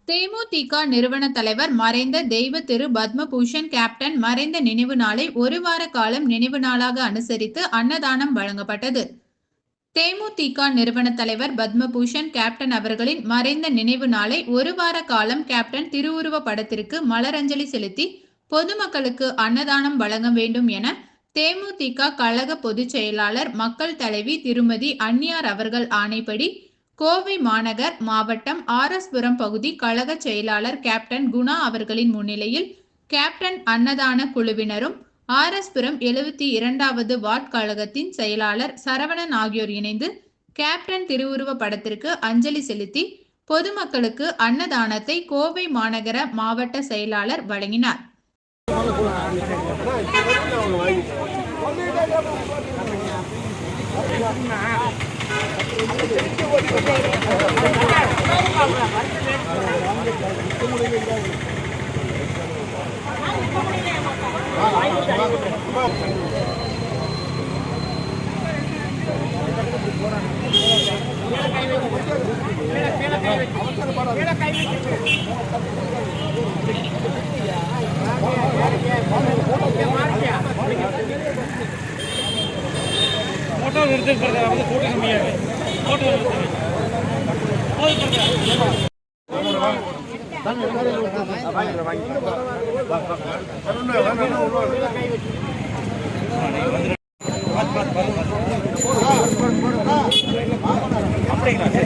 தேமுதிக நிறுவன தலைவர் மறைந்த தெய்வ திரு பத்மபூஷன் கேப்டன் மறைந்த நினைவு நாளை ஒரு வார காலம் நினைவு நாளாக அனுசரித்து அன்னதானம் வழங்கப்பட்டது. தேமுதிக நிறுவன தலைவர் பத்மபூஷன் கேப்டன் அவர்களின் மறைந்த நினைவு நாளை ஒரு வார காலம் கேப்டன் திருவுருவ படத்திற்கு மலரஞ்சலி செலுத்தி பொதுமக்களுக்கு அன்னதானம் வழங்க வேண்டும் என தேமுதிக கழக பொதுச் செயலாளர் மக்கள் தலைவி திருமதி அன்னியார் அவர்கள் ஆணைப்படி கோவை மாநகர் மாவட்டம் ஆர்எஸ்புரம் பகுதி கழக செயலாளர் கேப்டன் குணா அவர்களின் முன்னிலையில் கேப்டன் அன்னதான குழுவினரும் ஆர்எஸ்புரம் 72வது வார்டு கழகத்தின் செயலாளர் சரவணன் ஆகியோர் இணைந்து கேப்டன் திருவுருவ படத்திற்கு அஞ்சலி செலுத்தி பொதுமக்களுக்கு அன்னதானத்தை கோவை மாநகர மாவட்ட செயலாளர் வழங்கினார். फोटो निर्देश करता है फोटो कमी है फोटो அப்படிங்களா